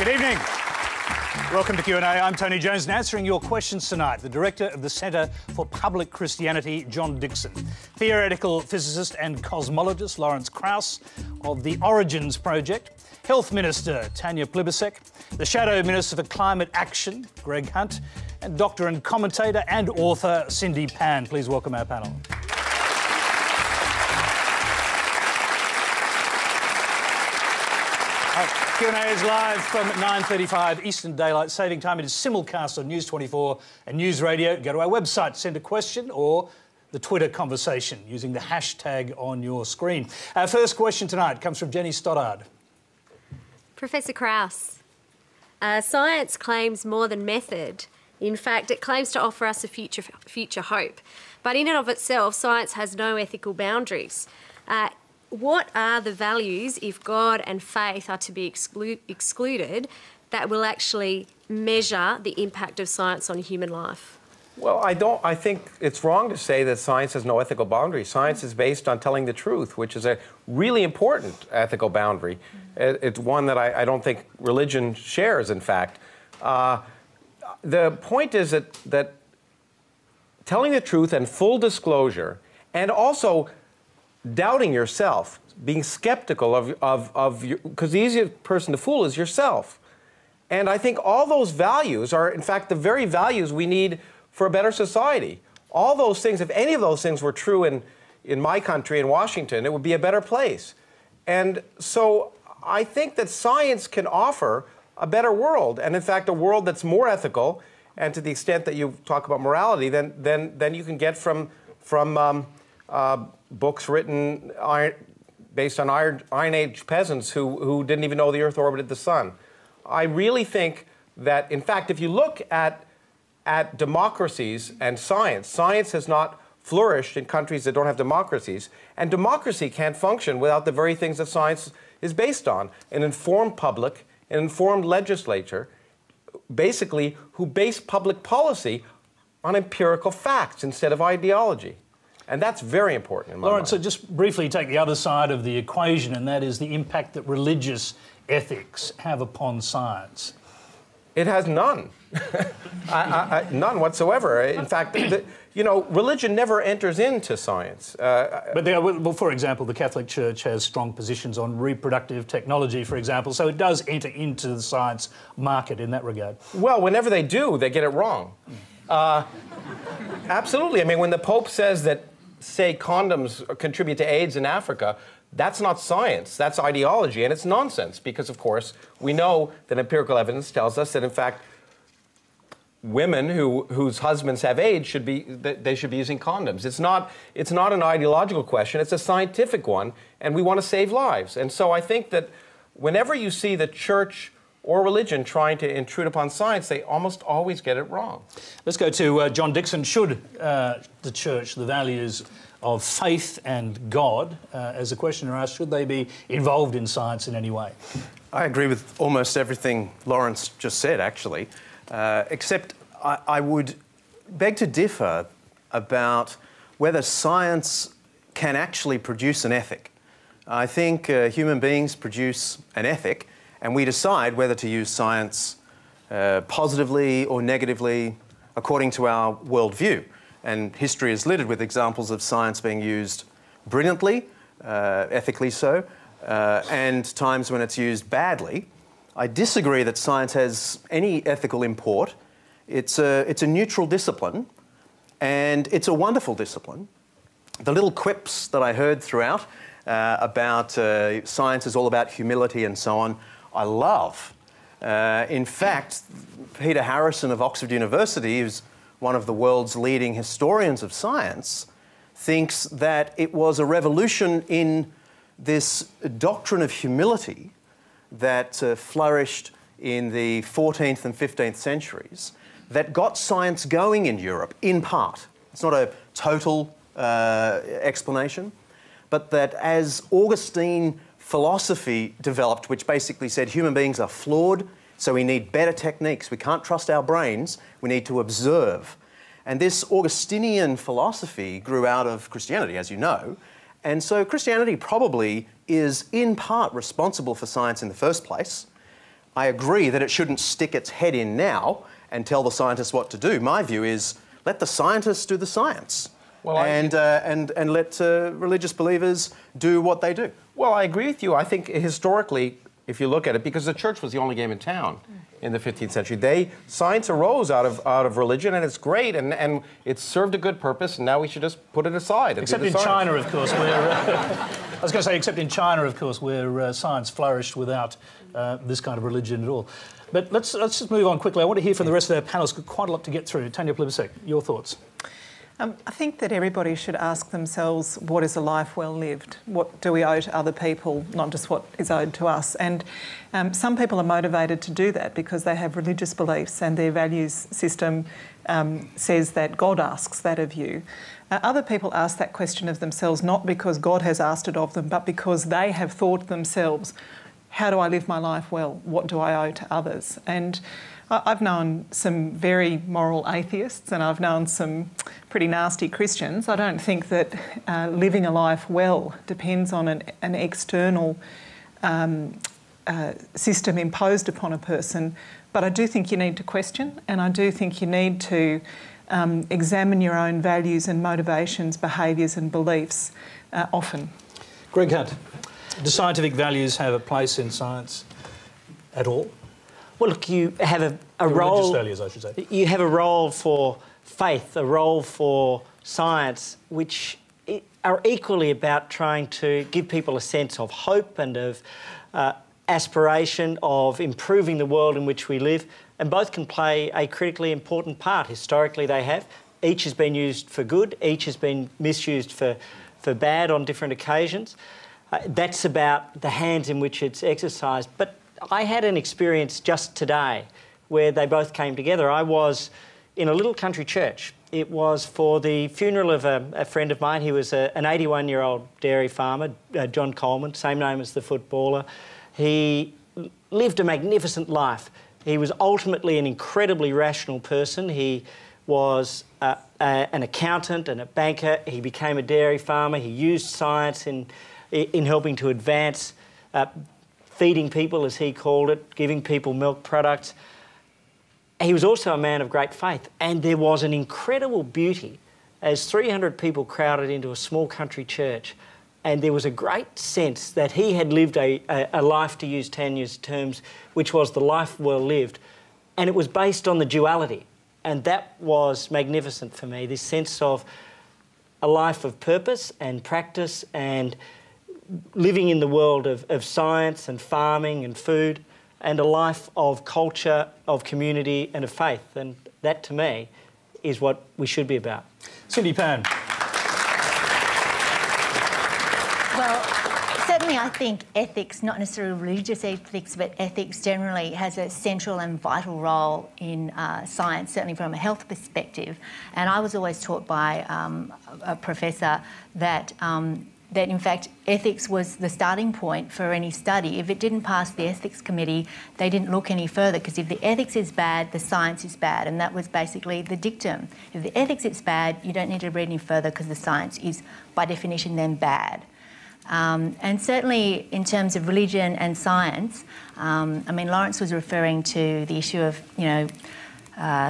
Good evening. Welcome to Q&A. I'm Tony Jones, and answering your questions tonight, the director of the Centre for Public Christianity, John Dixon, theoretical physicist and cosmologist Lawrence Krauss of the Origins Project, Health Minister Tanya Plibersek, the Shadow Minister for Climate Action, Greg Hunt, and doctor and commentator and author Cindy Pan. Please welcome our panel. Q&A is live from 9:35 Eastern Daylight Saving Time. It is simulcast on News 24 and News Radio. Go to our website, send a question or the Twitter conversation using the hashtag on your screen. Our first question tonight comes from Jenny Stoddard. Professor Krauss, science claims more than method. In fact, it claims to offer us a future hope. But in and of itself, science has no ethical boundaries. What are the values, if God and faith are to be excluded, that will actually measure the impact of science on human life? Well, I think it's wrong to say that science has no ethical boundaries. Science is based on telling the truth, which is a really important ethical boundary. It's one that I don't think religion shares, in fact. The point is that telling the truth and full disclosure, and also doubting yourself, being skeptical of your, because the easiest person to fool is yourself. And I think all those values are, in fact, the very values we need for a better society. All those things, if any of those things were true in my country, in Washington, it would be a better place. And so I think that science can offer a better world, and in fact, a world that's more ethical, and to the extent that you talk about morality, than you can get from books written based on Iron Age peasants who didn't even know the Earth orbited the sun. I really think that, in fact, if you look at democracies and science has not flourished in countries that don't have democracies, and democracy can't function without the very things that science is based on: an informed public, an informed legislature, basically who base public policy on empirical facts instead of ideology. And that's very important in my Lawrence, mind. so just briefly take the other side of the equation, and that is the impact that religious ethics have upon science. It has none. None whatsoever. In fact, you know, religion never enters into science. But well, for example, the Catholic Church has strong positions on reproductive technology, for example, so it does enter into the science market in that regard. Well, whenever they do, they get it wrong. Absolutely. I mean, when the Pope says that, say, condoms contribute to AIDS in Africa, that's not science, that's ideology, and it's nonsense, because, of course, we know that empirical evidence tells us that, in fact, women whose husbands have AIDS should be using condoms. It's not an ideological question, it's a scientific one, and we want to save lives. And so I think that whenever you see the church or religion trying to intrude upon science, they almost always get it wrong. Let's go to John Dixon. Should the church, the values of faith and God, as the questioner asked, should they be involved in science in any way? I agree with almost everything Lawrence just said, actually, except I would beg to differ about whether science can actually produce an ethic. I think human beings produce an ethic, and we decide whether to use science positively or negatively according to our worldview. And history is littered with examples of science being used brilliantly, ethically so, and times when it's used badly. I disagree that science has any ethical import. It's a neutral discipline, and it's a wonderful discipline. The little quips that I heard throughout about science is all about humility and so on, I love. In fact, Peter Harrison of Oxford University, who's one of the world's leading historians of science, thinks that it was a revolution in this doctrine of humility that flourished in the 14th and 15th centuries that got science going in Europe, in part. It's not a total explanation, but that as Augustine philosophy developed, which basically said human beings are flawed, so we need better techniques. We can't trust our brains, we need to observe. And this Augustinian philosophy grew out of Christianity, as you know, and so Christianity probably is in part responsible for science in the first place. I agree that it shouldn't stick its head in now and tell the scientists what to do. My view is let the scientists do the science. Well, and let religious believers do what they do. Well, I agree with you. I think historically, if you look at it, because the church was the only game in town in the 15th century, science arose out of religion, and it's great, and it served a good purpose, and now we should just put it aside. Except in China, of course, where I was going to say, except in China, of course, where science flourished without this kind of religion at all. But let's just move on quickly. I want to hear from the rest of our panellists. Got quite a lot to get through. Tanya Plibersek, your thoughts? I think that everybody should ask themselves, what is a life well lived? What do we owe to other people, not just what is owed to us? And some people are motivated to do that because they have religious beliefs and their values system says that God asks that of you. Other people ask that question of themselves not because God has asked it of them, but because they have thought themselves, how do I live my life well? What do I owe to others? And I've known some very moral atheists and I've known some pretty nasty Christians. I don't think that living a life well depends on an external system imposed upon a person, but I do think you need to question, and I do think you need to examine your own values and motivations, behaviours and beliefs often. Greg Hunt, do scientific values have a place in science at all? Well, look, you have a role... Religious values, I should say. You have a role for faith, a role for science, which are equally about trying to give people a sense of hope and of aspiration, of improving the world in which we live, and both can play a critically important part. Historically, they have. Each has been used for good, each has been misused for bad on different occasions. That's about the hands in which it's exercised. But I had an experience just today where they both came together. I was in a little country church. It was for the funeral of a friend of mine. He was an 81-year-old dairy farmer, John Coleman, same name as the footballer. He lived a magnificent life. He was ultimately an incredibly rational person. He was an accountant and a banker. He became a dairy farmer. He used science in helping to advance feeding people, as he called it, giving people milk products. He was also a man of great faith, and there was an incredible beauty as 300 people crowded into a small country church, and there was a great sense that he had lived a life, to use Tanya's terms, which was the life well lived, and it was based on the duality, and that was magnificent for me, this sense of a life of purpose and practice and living in the world of science and farming and food, and a life of culture, of community and of faith. And that, to me, is what we should be about. Cindy Pan. Well, certainly I think ethics, not necessarily religious ethics, but ethics generally, has a central and vital role in science, certainly from a health perspective. And I was always taught by a professor that that in fact ethics was the starting point for any study. If it didn't pass the ethics committee, they didn't look any further, because if the ethics is bad, the science is bad, and that was basically the dictum. If the ethics is bad, you don't need to read any further because the science is by definition then bad. And certainly in terms of religion and science, I mean, Lawrence was referring to the issue of, you know,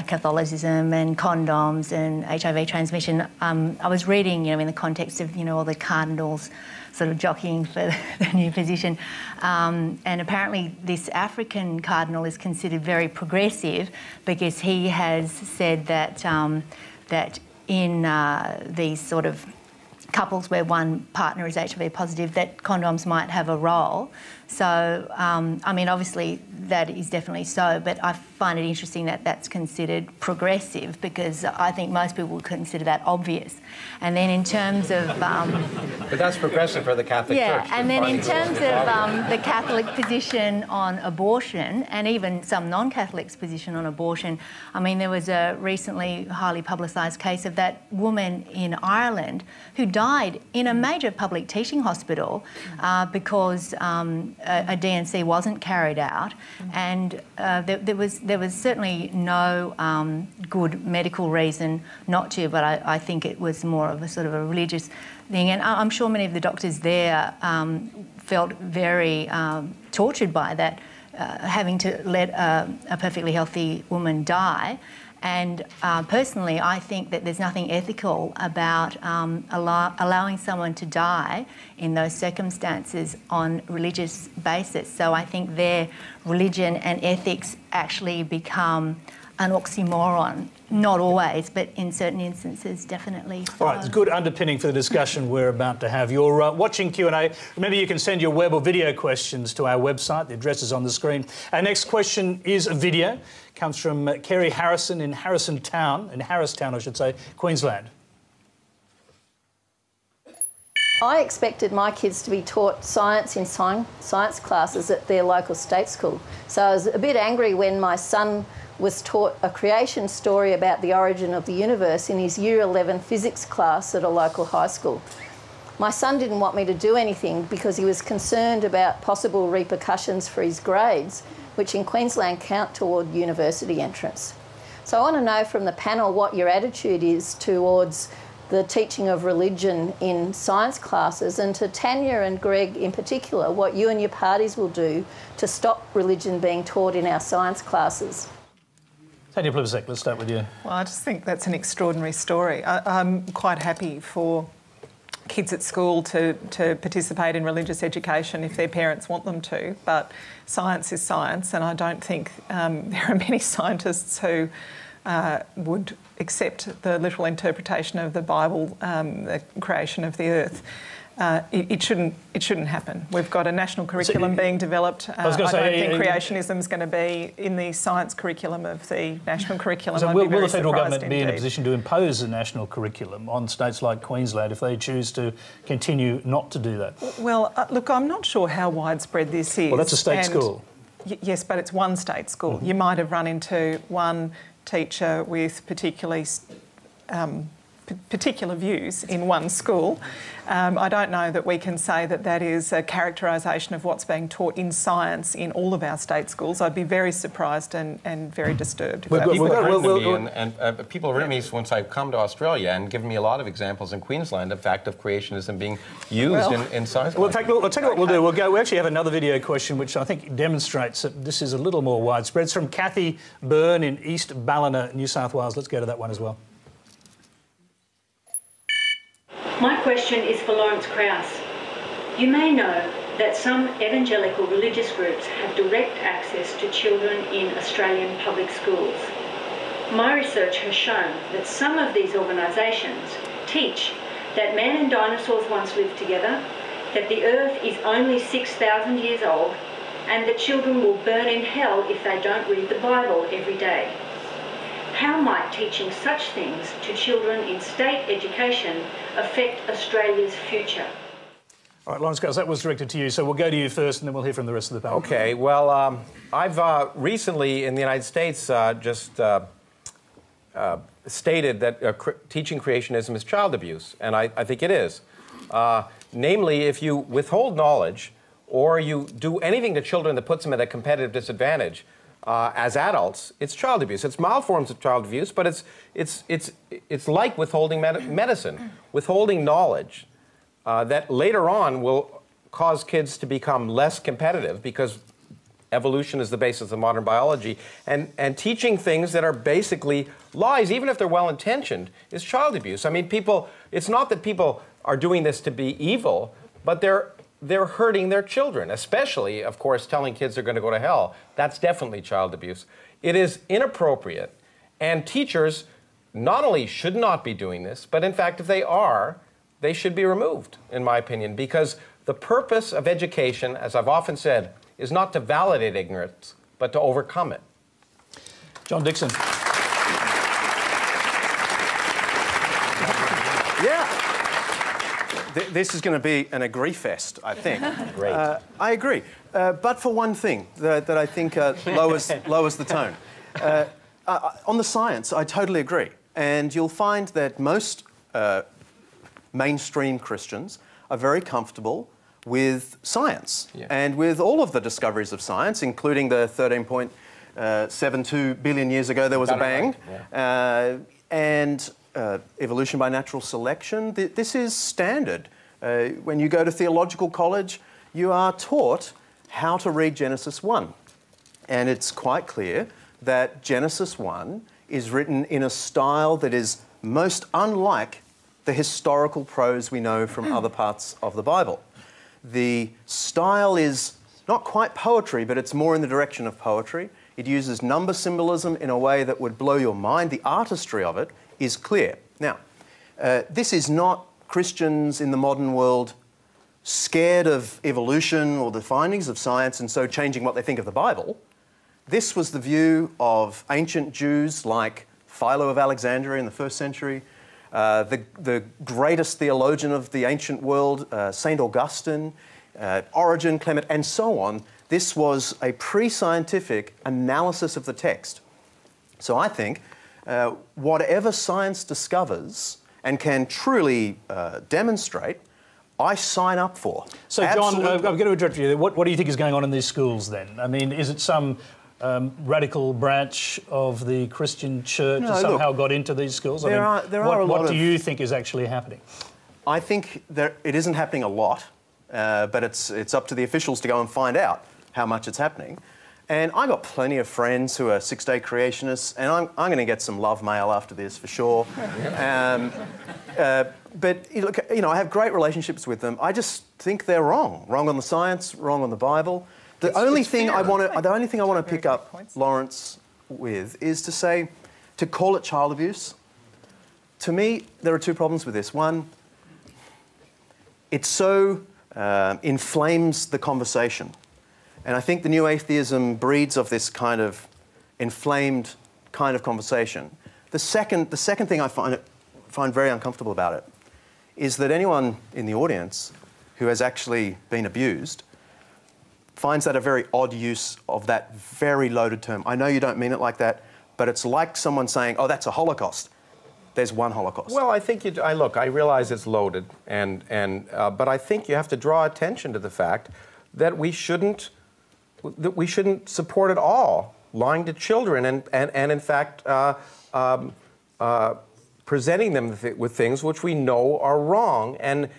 Catholicism and condoms and HIV transmission. I was reading, you know, in the context of, you know, all the cardinals sort of jockeying for the new position, and apparently this African cardinal is considered very progressive because he has said that that in these sort of couples where one partner is HIV positive, that condoms might have a role. So, I mean, obviously that is definitely so, but I find it interesting that that's considered progressive, because I think most people would consider that obvious. And then in terms of... but that's progressive for the Catholic Church. Yeah, and then in terms of the Catholic position on abortion, and even some non-Catholics' position on abortion, I mean, there was a recently highly publicised case of that woman in Ireland who died in a major public teaching hospital because a DNC wasn't carried out, and there was certainly no good medical reason not to, but I think it was more of a sort of a religious thing, and I'm sure many of the doctors there felt very tortured by that having to let a perfectly healthy woman die. And personally, I think that there's nothing ethical about allowing someone to die in those circumstances on religious basis. So I think their religion and ethics actually become an oxymoron. Not always, but in certain instances, definitely. So. All right, it's good underpinning for the discussion we're about to have. You're watching Q&A. Remember, you can send your web or video questions to our website. The address is on the screen. Our next question is a video. Comes from Kerry Harrison in Harristown, I should say, Queensland. I expected my kids to be taught science in science classes at their local state school. So I was a bit angry when my son was taught a creation story about the origin of the universe in his Year 11 physics class at a local high school. My son didn't want me to do anything because he was concerned about possible repercussions for his grades, which in Queensland count toward university entrance. So I want to know from the panel what your attitude is towards the teaching of religion in science classes, and to Tanya and Greg in particular, what you and your parties will do to stop religion being taught in our science classes. Tanya Plibersek, let's start with you. Well, I just think that's an extraordinary story. I'm quite happy for kids at school to participate in religious education if their parents want them to, but science is science, and I don't think there are many scientists who would accept the literal interpretation of the Bible, the creation of the earth. It shouldn't happen. We've got a national curriculum being developed. I don't think creationism is going to be in the science curriculum of the national curriculum. So will the federal government be in a position to impose a national curriculum on states like Queensland if they choose to continue not to do that? Well, look, I'm not sure how widespread this is. Well, that's a state school. Yes, but it's one state school. You might have run into one teacher with particular views in one school. I don't know that we can say that that is a characterisation of what's being taught in science in all of our state schools. I'd be very surprised and very disturbed. People have written me once I've come to Australia and given me a lot of examples in Queensland, the fact of creationism being used in science. Well, tell you what we'll do. We actually have another video question which I think demonstrates that this is a little more widespread. It's from Kathy Byrne in East Ballina, New South Wales. Let's go to that one as well. My question is for Lawrence Krauss. You may know that some evangelical religious groups have direct access to children in Australian public schools. My research has shown that some of these organisations teach that man and dinosaurs once lived together, that the earth is only 6,000 years old, and that children will burn in hell if they don't read the Bible every day. How might teaching such things to children in state education affect Australia's future? All right, Lawrence Krauss, that was directed to you, so we'll go to you first and then we'll hear from the rest of the panel. Okay, well, I've recently in the United States stated that teaching creationism is child abuse, and I think it is. Namely, if you withhold knowledge or you do anything to children that puts them at a competitive disadvantage, as adults, it's child abuse. It's mild forms of child abuse, but it's like withholding medicine, withholding knowledge that later on will cause kids to become less competitive because evolution is the basis of modern biology, and teaching things that are basically lies, even if they're well-intentioned, is child abuse. I mean, it's not that people are doing this to be evil, but they're hurting their children, especially, of course, telling kids they're going to go to hell. That's definitely child abuse. It is inappropriate, and teachers not only should not be doing this, but in fact, if they are, they should be removed, in my opinion, because the purpose of education, as I've often said, is not to validate ignorance, but to overcome it. John Dixon. Yeah. This is going to be an agree fest, I think. Great. I agree. But for one thing that I think lowers the tone. On the science, I totally agree. And you'll find that most mainstream Christians are very comfortable with science and with all of the discoveries of science, including the 13.72 billion years ago there was a bang, and evolution by natural selection. This is standard. When you go to theological college, you are taught how to read Genesis 1. And it's quite clear that Genesis 1 is written in a style that is most unlike the historical prose we know from other parts of the Bible. The style is not quite poetry, but it's more in the direction of poetry. It uses number symbolism in a way that would blow your mind. The artistry of it is clear. Now, this is not Christians in the modern world scared of evolution or the findings of science and so changing what they think of the Bible. This was the view of ancient Jews like Philo of Alexandria in the 1st century, the greatest theologian of the ancient world, St. Augustine, Origen, Clement, and so on. This was a pre-scientific analysis of the text. So I think whatever science discovers and can truly demonstrate, I sign up for. So, John, I'm going to interrupt you. What do you think is going on in these schools then? I mean, is it some radical branch of the Christian church that somehow got into these schools? What do you think is actually happening? I think it isn't happening a lot, but it's up to the officials to go and find out how much it's happening. And I got plenty of friends who are six-day creationists, and I'm going to get some love mail after this for sure. But look, I have great relationships with them. I just think they're wrong. Wrong on the science, wrong on the Bible. The only thing I want to pick up Lawrence with is to call it child abuse. To me, there are two problems with this. One, it so inflames the conversation. And I think the new atheism breeds of this kind of inflamed kind of conversation. The second thing I find very uncomfortable about it is that anyone in the audience who has actually been abused finds that a very odd use of that very loaded term. I know you don't mean it like that, but it's like someone saying, oh, that's a Holocaust. There's one Holocaust. Well, I think I realize it's loaded, but I think you have to draw attention to the fact that we shouldn't support at all lying to children and in fact presenting them with things which we know are wrong and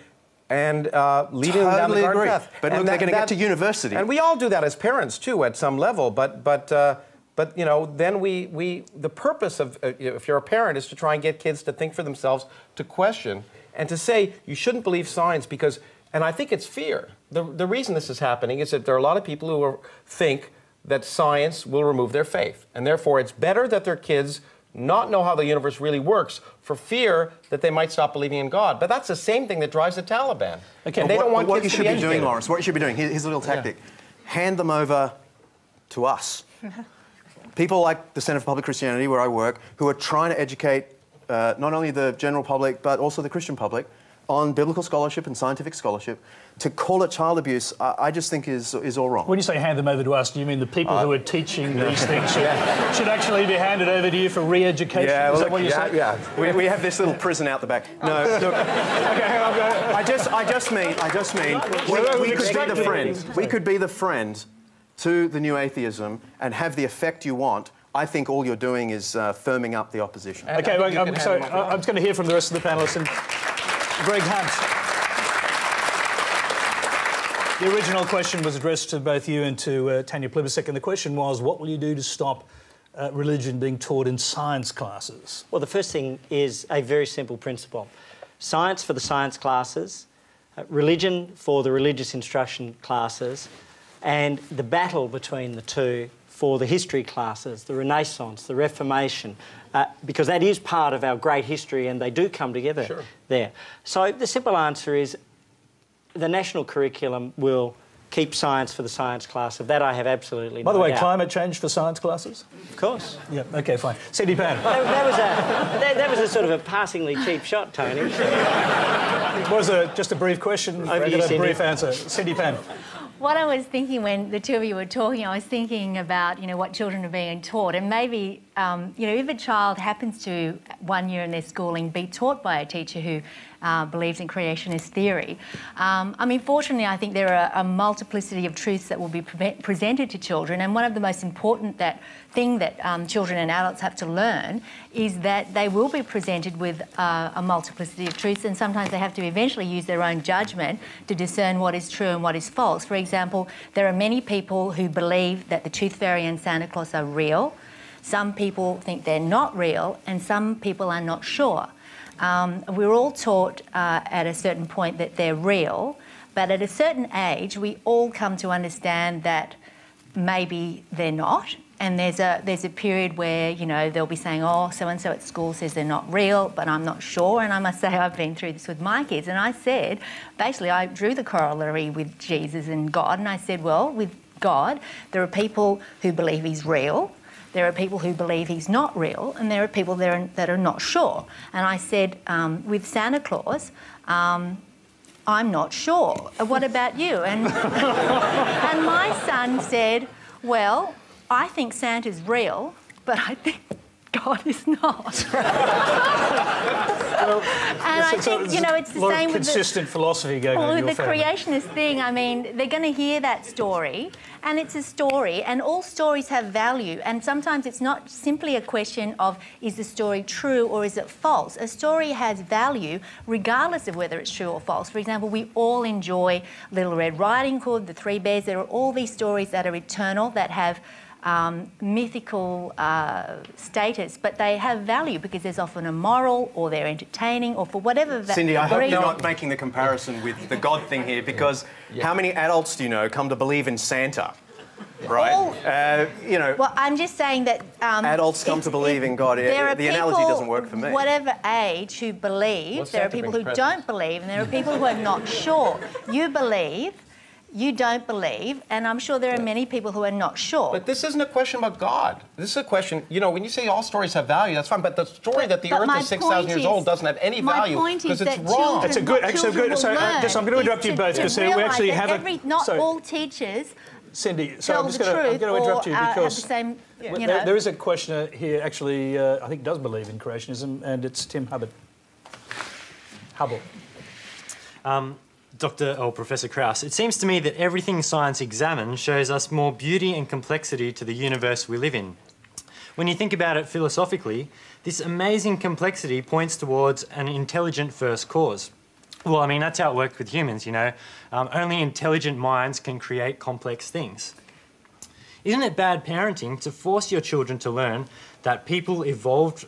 leading them down the garden path. But look, they're going to get to university. And we all do that as parents too at some level, but then the purpose of, if you're a parent, is to try and get kids to think for themselves, to question, and to say you shouldn't believe science because, and I think it's fear. The reason this is happening is that there are a lot of people who think that science will remove their faith, and therefore it's better that their kids not know how the universe really works for fear that they might stop believing in God. But that's the same thing that drives the Taliban. Okay. And they don't want what kids you to should be doing, Lawrence, what you should be doing, here's a little tactic. Yeah. Hand them over to us. People like the Centre for Public Christianity, where I work, who are trying to educate not only the general public, but also the Christian public on biblical scholarship and scientific scholarship. To call it child abuse, I just think is all wrong. When you say hand them over to us, do you mean the people who are teaching these things should actually be handed over to you for re-education? Yeah, is that what you say? Yeah. We have this little prison out the back. No, look. Okay, hang on. I just mean, we could be the friend. We could be the friend to the new atheism and have the effect you want. I think all you're doing is firming up the opposition. Okay, I'm just going to hear from the rest of the panellists. And Greg Hunt. The original question was addressed to both you and to Tanya Plibersek, and the question was, what will you do to stop religion being taught in science classes? Well, the first thing is a very simple principle. Science for the science classes, religion for the religious instruction classes, and the battle between the two for the history classes, the Renaissance, the Reformation, because that is part of our great history and they do come together there. So the simple answer is the national curriculum will keep science for the science class. Of that I have absolutely no doubt. By the way, climate change for science classes? Of course. Yeah, OK, fine. Cindy Pan. That was a sort of a passingly cheap shot, Tony. It was just a brief question. Over you, Cindy. A brief answer. Cindy Pan. What I was thinking when the two of you were talking, I was thinking about, what children are being taught, and maybe if a child happens to, 1 year in their schooling, be taught by a teacher who believes in creationist theory, fortunately, I think there are a multiplicity of truths that will be presented to children, and one of the most important thing that children and adults have to learn is that they will be presented with a multiplicity of truths, and sometimes they have to eventually use their own judgment to discern what is true and what is false. For example, there are many people who believe that the Tooth Fairy and Santa Claus are real. Some people think they're not real, and some people are not sure. We're all taught at a certain point that they're real, but at a certain age, we all come to understand that maybe they're not. And there's a period where, they'll be saying, oh, so-and-so at school says they're not real, but I'm not sure. And I must say I've been through this with my kids. And I said, basically, I drew the corollary with Jesus and God. And I said, well, with God, there are people who believe he's real. There are people who believe he's not real, and there are people that are not sure. And I said, with Santa Claus, I'm not sure. What about you? And my son said, well, I think Santa's real, but I think God is not. And I think, it's the same with consistent philosophy going on in your family. With the creationist thing, they're going to hear that story, and it's a story, and all stories have value, and sometimes it's not simply a question of is the story true or is it false. A story has value regardless of whether it's true or false. For example, we all enjoy Little Red Riding Hood, The Three Bears. There are all these stories that are eternal, that have mythical status, but they have value because there's often a moral, or they're entertaining, or for whatever. Cindy, I hope you're not making the comparison with the God thing here, because how many adults do you know come to believe in Santa? Right? Well, I'm just saying that adults come to believe in God. There are the analogy doesn't work for me. Whatever age who believe, there are people who don't believe, and there are people who are not sure. You believe. You don't believe, and I'm sure there are many people who are not sure. But this isn't a question about God. This is a question, when you say all stories have value, that's fine, but the story that the Earth is 6,000 years old doesn't have any value because it's wrong. It's a good, so I'm going to interrupt you both because we actually have not all teachers Cindy, tell the truth I'm going to interrupt you because have the same, there is a questioner here actually, I think does believe in creationism, and it's Tim Hubble. Dr. or Professor Krauss, it seems to me that everything science examines shows us more beauty and complexity to the universe we live in. When you think about it philosophically, this amazing complexity points towards an intelligent first cause. Well, that's how it works with humans, Only intelligent minds can create complex things. Isn't it bad parenting to force your children to learn that people evolved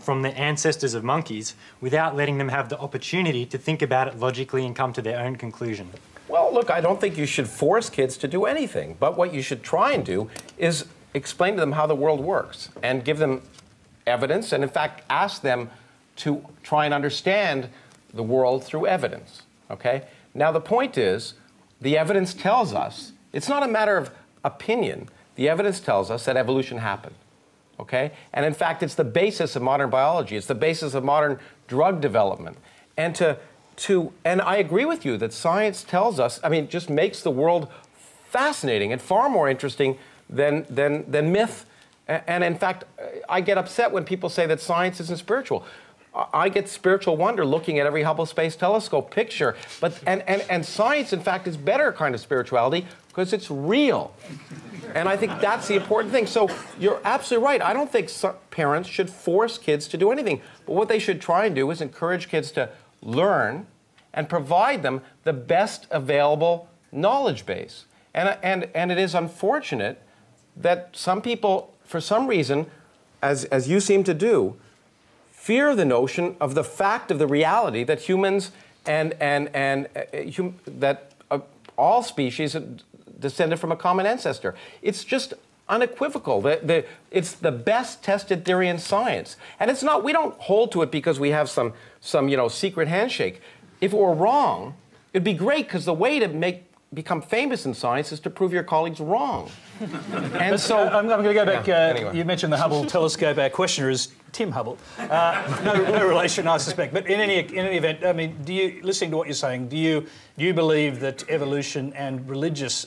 from the ancestors of monkeys without letting them have the opportunity to think about it logically and come to their own conclusion? Well, look, I don't think you should force kids to do anything, but what you should try and do is explain to them how the world works and give them evidence, and in fact ask them to try and understand the world through evidence, okay? Now the point is, the evidence tells us, it's not a matter of opinion, the evidence tells us that evolution happened. Okay? And in fact, it's the basis of modern biology. It's the basis of modern drug development. And and I agree with you that science tells us, just makes the world fascinating and far more interesting than myth. And in fact, I get upset when people say that science isn't spiritual. I get spiritual wonder looking at every Hubble Space Telescope picture. And science, in fact, is better kind of spirituality because it's real. And I think that's the important thing. So you're absolutely right. I don't think parents should force kids to do anything. But what they should try and do is encourage kids to learn and provide them the best available knowledge base. And it is unfortunate that some people, for some reason, as you seem to do, fear the notion of the fact of the reality that humans that all species descended from a common ancestor. It's just unequivocal. It's the best tested theory in science. And it's not, we don't hold to it because we have some secret handshake. If it were wrong, it'd be great because the way to become famous in science is to prove your colleagues wrong. And so I'm going to go back. Anyway. You mentioned the Hubble telescope. Our questioner is Tim Hubble. No relation, I suspect. But in any event, listening to what you're saying, do you believe that evolution and religious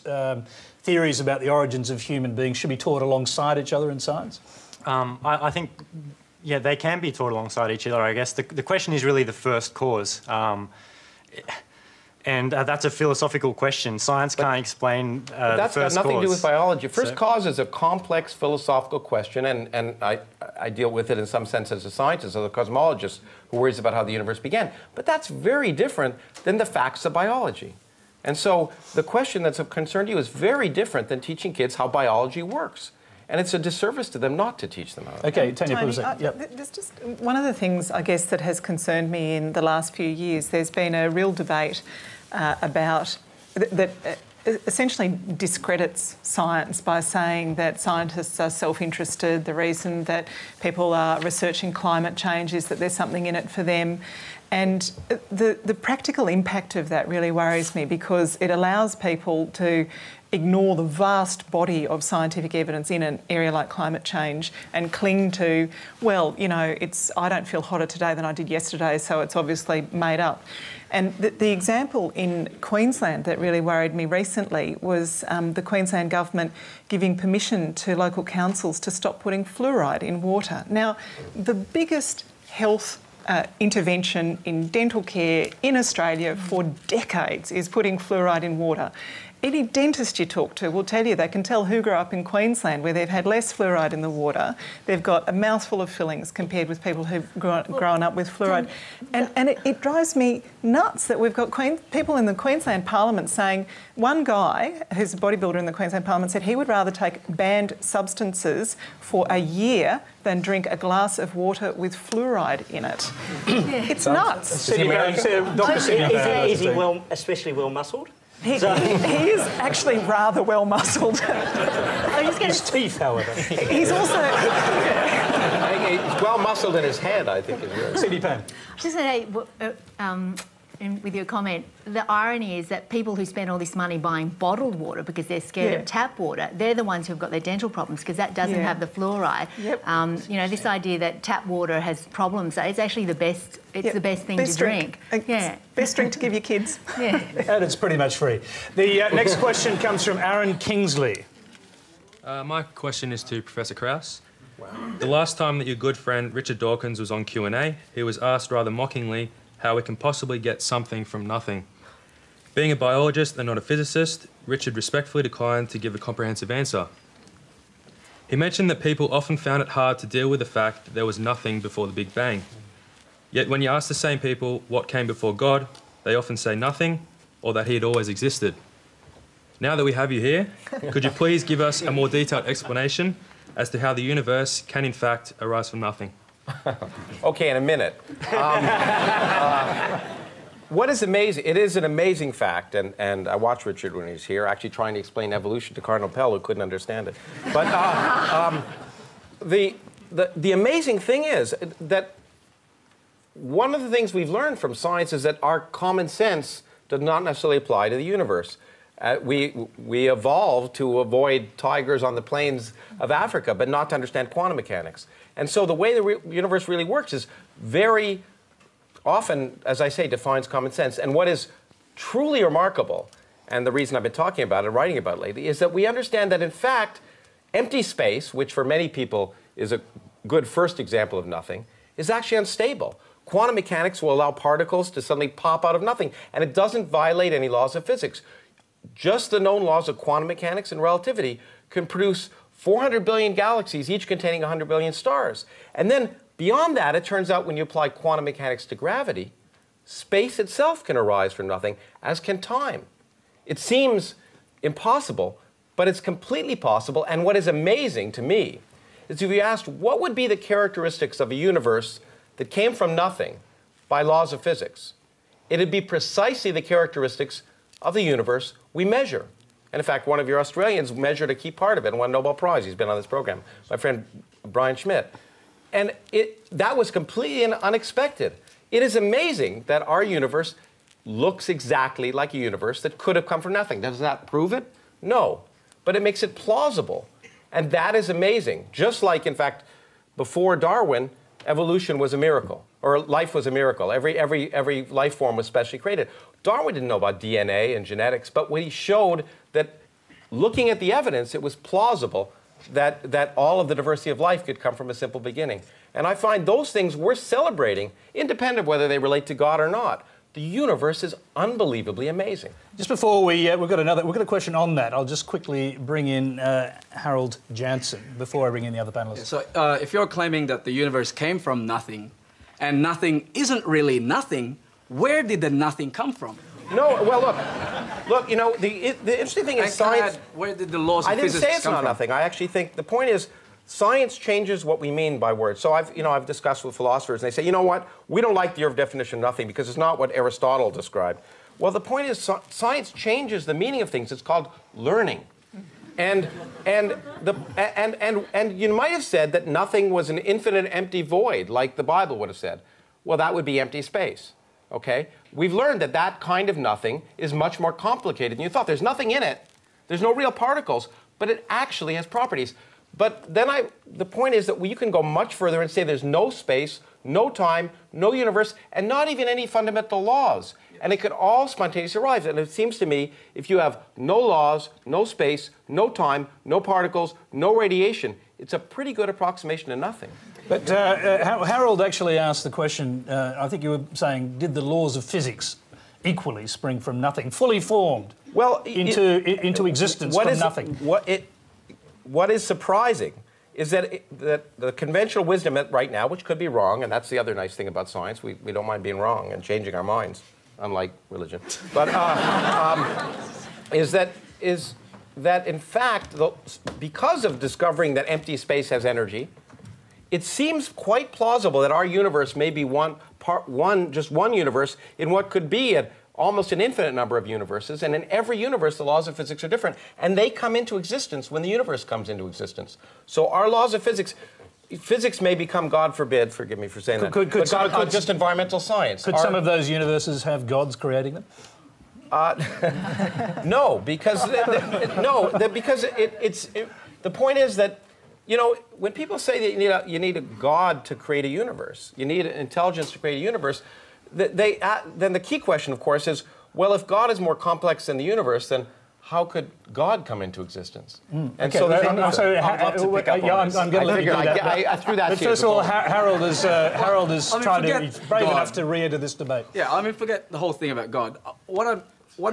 theories about the origins of human beings should be taught alongside each other in science? I think, yeah, they can be taught alongside each other, I guess. The question is really the first cause. And that's a philosophical question. Science can't explain the first cause. That's got nothing to do with biology. First cause is a complex philosophical question, and I deal with it in some sense as a scientist, as a cosmologist who worries about how the universe began. But that's very different than the facts of biology. And so the question that's of concern to you is very different than teaching kids how biology works. And it's a disservice to them not to teach them how. Okay, Tony, yep. There's just one of the things, I guess, that has concerned me in the last few years. There's been a real debate about that essentially discredits science by saying that scientists are self-interested. The reason that people are researching climate change is that there's something in it for them. And the practical impact of that really worries me, because it allows people to ignore the vast body of scientific evidence in an area like climate change and cling to, well, you know, I don't feel hotter today than I did yesterday, so it's obviously made up. And the example in Queensland that really worried me recently was the Queensland government giving permission to local councils to stop putting fluoride in water. Now, the biggest health intervention in dental care in Australia for decades is putting fluoride in water. Any dentist you talk to will tell you they can tell who grew up in Queensland, where they've had less fluoride in the water. They've got a mouthful of fillings compared with people who've grown up with fluoride. And it drives me nuts that we've got people in the Queensland Parliament saying, one guy who's a bodybuilder in the Queensland Parliament said he would rather take banned substances for a year than drink a glass of water with fluoride in it. It's nuts. Is he especially well-muscled? He is actually rather well-muscled. His teeth, however. He's also... He's well-muscled in his head, I think. CD Pan. Just say, with your comment, the irony is that people who spend all this money buying bottled water because they're scared of tap water, they're the ones who've got their dental problems because that doesn't have the fluoride. Yep. You know, this idea that tap water has problems, it's actually the best. It's the best thing to drink. Best drink to give your kids. Yeah. And it's pretty much free. The next question comes from Aaron Kingsley. My question is to Professor Krauss. Wow. The last time that your good friend Richard Dawkins was on Q&A, he was asked rather mockingly how we can possibly get something from nothing. Being a biologist and not a physicist, Richard respectfully declined to give a comprehensive answer. He mentioned that people often found it hard to deal with the fact that there was nothing before the Big Bang. Yet when you ask the same people what came before God, they often say nothing, or that he had always existed. Now that we have you here, could you please give us a more detailed explanation as to how the universe can in fact arise from nothing? Okay, in a minute. What is amazing, it is an amazing fact, and I watched Richard when he was here, actually trying to explain evolution to Cardinal Pell, who couldn't understand it. But the amazing thing is that one of the things we've learned from science is that our common sense does not necessarily apply to the universe. We evolved to avoid tigers on the plains of Africa, but not to understand quantum mechanics. And so the way the universe really works is very often, as I say, defines common sense. And what is truly remarkable, and the reason I've been talking about it and writing about it lately, is that we understand that, in fact, empty space, which for many people is a good first example of nothing, is actually unstable. Quantum mechanics will allow particles to suddenly pop out of nothing, and it doesn't violate any laws of physics. Just the known laws of quantum mechanics and relativity can produce 400 billion galaxies, each containing 100 billion stars. And then beyond that, it turns out when you apply quantum mechanics to gravity, space itself can arise from nothing, as can time. It seems impossible, but it's completely possible. And what is amazing to me is if you asked what would be the characteristics of a universe that came from nothing by laws of physics, it'd be precisely the characteristics of the universe we measure. And in fact, one of your Australians measured a key part of it and won a Nobel Prize. He's been on this program, my friend Brian Schmidt. And that was completely unexpected. It is amazing that our universe looks exactly like a universe that could have come from nothing. Does that prove it? No. But it makes it plausible. And that is amazing. Just like, in fact, before Darwin, evolution was a miracle, or life was a miracle. Every life form was specially created. Darwin didn't know about DNA and genetics, but when he showed that looking at the evidence, it was plausible, that all of the diversity of life could come from a simple beginning. And I find those things worth celebrating, independent of whether they relate to God or not. The universe is unbelievably amazing. Just before we've got a question on that. I'll just quickly bring in Harold Jansen before I bring in the other panelists. So if you're claiming that the universe came from nothing, and nothing isn't really nothing, where did the nothing come from? No, well, look. You know, the interesting thing is science. Where did the laws of I didn't physics say it's come not from? nothing. I actually think the point is, science changes what we mean by words. So I've discussed with philosophers, and they say, you know what, we don't like your definition of nothing because it's not what Aristotle described. Well, the point is, science changes the meaning of things. It's called learning. And you might have said that nothing was an infinite empty void, like the Bible would have said. Well, that would be empty space. Okay? We've learned that that kind of nothing is much more complicated than you thought. There's nothing in it. There's no real particles, but it actually has properties. But then the point is that you can go much further and say there's no space, no time, no universe, and not even any fundamental laws. And it could all spontaneously arise. And it seems to me, if you have no laws, no space, no time, no particles, no radiation, it's a pretty good approximation to nothing. But Harold actually asked the question, I think you were saying, did the laws of physics equally spring from nothing, fully formed into existence from nothing? What is surprising is that the conventional wisdom right now, which could be wrong, and that's the other nice thing about science, we don't mind being wrong and changing our minds, unlike religion, but is that in fact, because of discovering that empty space has energy, it seems quite plausible that our universe may be just one universe in what could be almost an infinite number of universes, and in every universe the laws of physics are different, and they come into existence when the universe comes into existence. So our laws of physics may become, God forbid, forgive me for saying that, but God, just environmental science. Could some of those universes have gods creating them? No, because the point is that, you know, when people say that you need a God to create a universe, you need intelligence to create a universe, then the key question, of course, is, well, if God is more complex than the universe, then how could God come into existence? And okay, so I'm going to let you do that. I threw that but to you. First of all, Harold is he's brave enough to re-enter this debate. Yeah, I mean, forget the whole thing about God. What I'm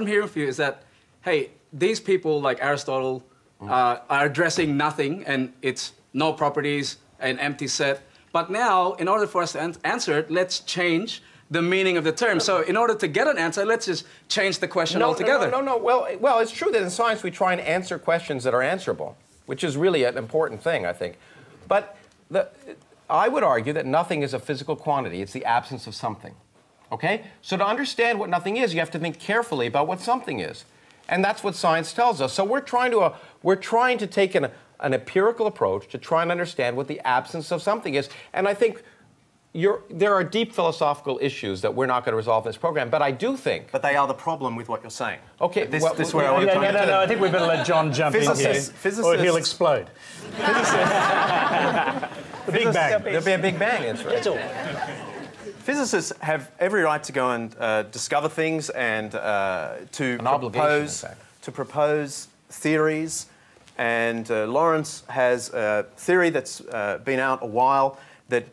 hearing from you is that, hey, these people like Aristotle are addressing nothing, and it's no properties, an empty set. But now, in order for us to answer it, let's change the meaning of the term. So in order to get an answer, let's just change the question altogether. No. Well, it's true that in science we try and answer questions that are answerable, which is really an important thing, I think. But I would argue that nothing is a physical quantity. It's the absence of something. Okay? So to understand what nothing is, you have to think carefully about what something is. And that's what science tells us. So we're trying to take an empirical approach to try and understand what the absence of something is. And I think there are deep philosophical issues that we're not going to resolve in this program, but I do think... But they are the problem with what you're saying. Okay, this is where I want to... No, I think we better let John jump in here, or he'll explode. The Big Bang. There'll be a Big Bang, that's right. That's all. Physicists have every right to go and discover things and to propose theories. And Lawrence has a theory that's been out a while that...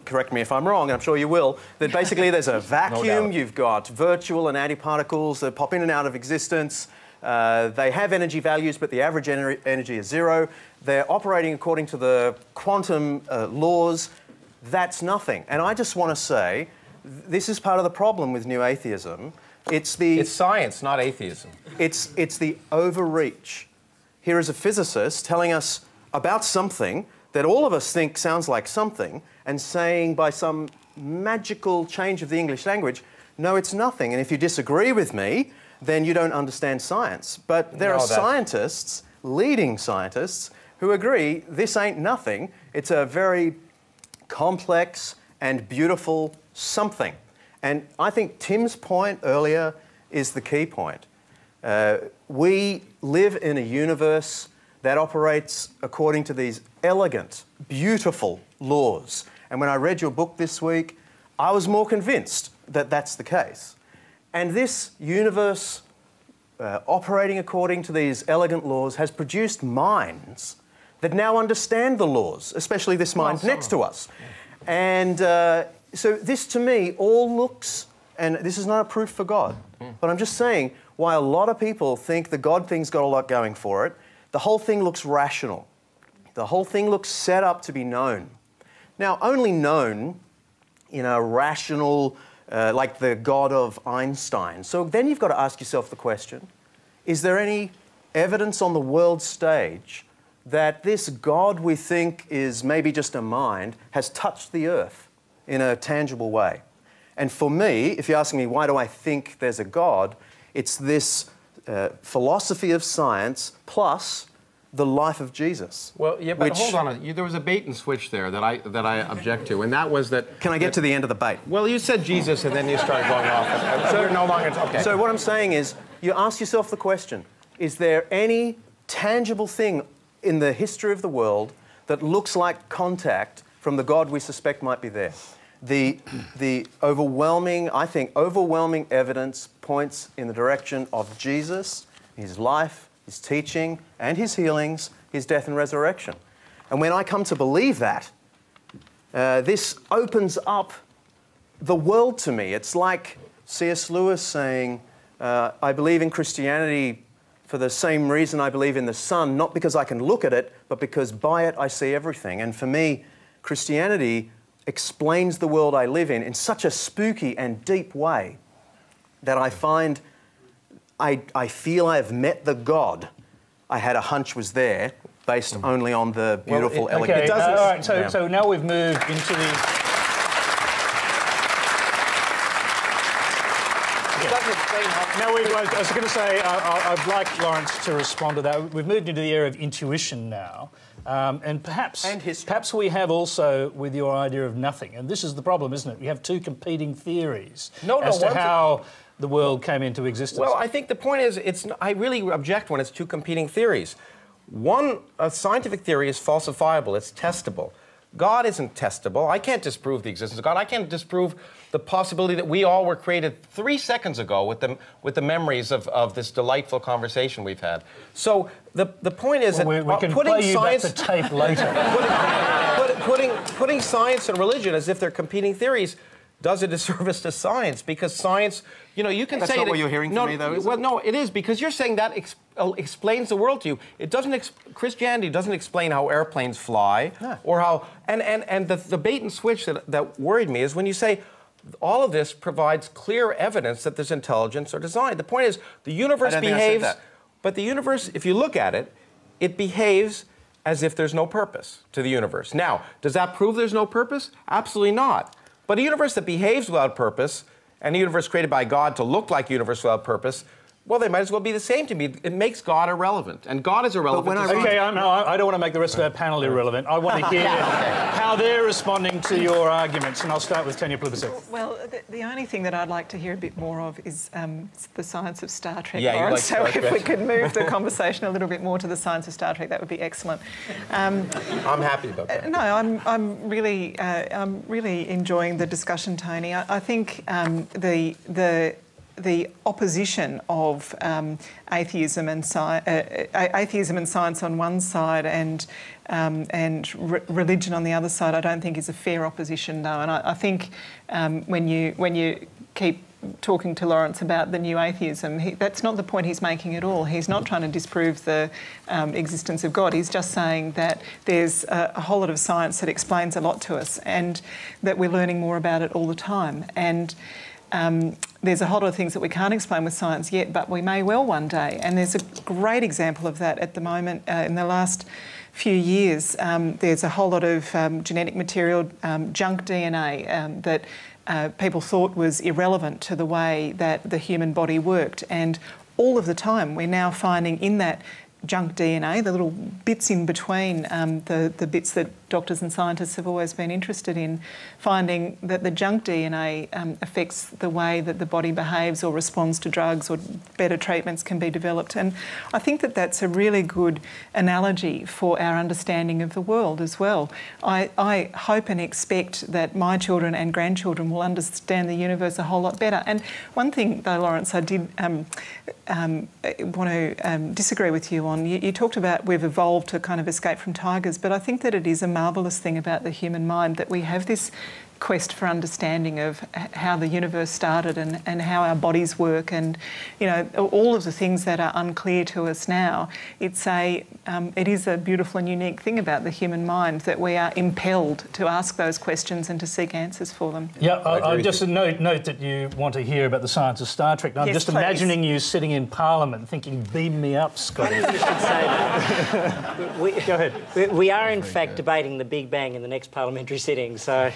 correct me if I'm wrong, and I'm sure you will, that basically there's a vacuum, you've got virtual and antiparticles that pop in and out of existence. They have energy values, but the average energy is zero. They're operating according to the quantum laws. That's nothing. And I just want to say, this is part of the problem with new atheism. It's science, not atheism. It's the overreach. Here is a physicist telling us about something that all of us think sounds like something, and saying by some magical change of the English language, no, it's nothing. And if you disagree with me, then you don't understand science. But there are scientists, leading scientists, who agree this ain't nothing. It's a very complex and beautiful something. And I think Tim's point earlier is the key point. We live in a universe that operates according to these elegant, beautiful laws. And when I read your book this week, I was more convinced that that's the case. And this universe operating according to these elegant laws has produced minds that now understand the laws, especially this mind next to us. And so this, to me, all looks, and this is not a proof for God, but I'm just saying why a lot of people think the God thing's got a lot going for it. The whole thing looks rational. The whole thing looks set up to be known. Now, only known in a rational, like the God of Einstein. So then you've got to ask yourself the question, is there any evidence on the world stage that this God we think is maybe just a mind has touched the earth in a tangible way? And for me, if you're asking me why do I think there's a God, it's this philosophy of science plus the life of Jesus. Well, yeah, but hold on. There was a bait and switch there that I object to, and that was that... Can I get to the end of the bait? Well, you said Jesus, and then you started going off. So you're no longer... Okay. So what I'm saying is, you ask yourself the question, is there any tangible thing in the history of the world that looks like contact from the God we suspect might be there? The overwhelming, I think, overwhelming evidence points in the direction of Jesus, his life, his teaching, and his healings, his death and resurrection. And when I come to believe that, this opens up the world to me. It's like C.S. Lewis saying, I believe in Christianity for the same reason I believe in the sun, not because I can look at it, but because by it I see everything. And for me, Christianity explains the world I live in such a spooky and deep way that I find I feel I have met the God I had a hunch was there based only on the beautiful, elegant... Okay, all right, so now we've moved into the... Now, I was going to say, I'd like Lawrence to respond to that. We've moved into the area of intuition now. And perhaps we have also with your idea of nothing. And this is the problem, isn't it? We have two competing theories as to how the world came into existence. Well, I think the point is, I really object when it's two competing theories. One, a scientific theory is falsifiable, it's testable. God isn't testable. I can't disprove the existence of God. I can't disprove the possibility that we all were created 3 seconds ago with the memories of this delightful conversation we've had. So the point is that we can putting play science... you back the tape later. putting science and religion as if they're competing theories does a disservice to science, because science, you know, you can That's say... not that, what you're hearing from me, though, is well, it? no, it is, because you're saying that explains the world to you. It doesn't... Christianity doesn't explain how airplanes fly, or how... And the bait and switch that worried me is when you say all of this provides clear evidence that there's intelligence or design. The point is, the universe behaves... But the universe, if you look at it, it behaves as if there's no purpose to the universe. Now, does that prove there's no purpose? Absolutely not. But a universe that behaves without purpose, and a universe created by God to look like a universe without purpose, well, they might as well be the same to me. It makes God irrelevant, and God is irrelevant. Okay, I don't want to make the rest of our panel irrelevant. I want to hear how they're responding to your arguments, and I'll start with Tanya Plibersek. Well, the only thing that I'd like to hear a bit more of is the science of Star Trek, Yeah, Lawrence. so if we could move the conversation a little bit more to the science of Star Trek, that would be excellent. I'm happy about that. No, I'm really enjoying the discussion, Tony. I think the opposition of atheism and science on one side and religion on the other side, I don't think is a fair opposition, though. And I think when you keep talking to Lawrence about the new atheism, that's not the point he's making at all. He's not trying to disprove the existence of God. He's just saying that there's a whole lot of science that explains a lot to us, and that we're learning more about it all the time. And there's a whole lot of things that we can't explain with science yet, but we may well one day. And there's a great example of that at the moment. In the last few years, there's a whole lot of genetic material, junk DNA, that people thought was irrelevant to the way that the human body worked. And all of the time, we're now finding in that junk DNA, the little bits in between, the bits that doctors and scientists have always been interested in, finding that the junk DNA affects the way that the body behaves or responds to drugs, or better treatments can be developed. And I think that that's a really good analogy for our understanding of the world as well. I hope and expect that my children and grandchildren will understand the universe a whole lot better. And one thing, though, Lawrence, I did want to disagree with you on on. You talked about we've evolved to kind of escape from tigers, but I think that it is a marvellous thing about the human mind that we have this quest for understanding of how the universe started and how our bodies work, and all of the things that are unclear to us now. It is a beautiful and unique thing about the human mind that we are impelled to ask those questions and to seek answers for them. Yeah, I just note that you want to hear about the science of Star Trek. I'm just imagining you sitting in Parliament thinking, "Beam me up, Scotty." You should say that. Go ahead. We are in fact debating the Big Bang in the next parliamentary sitting, so.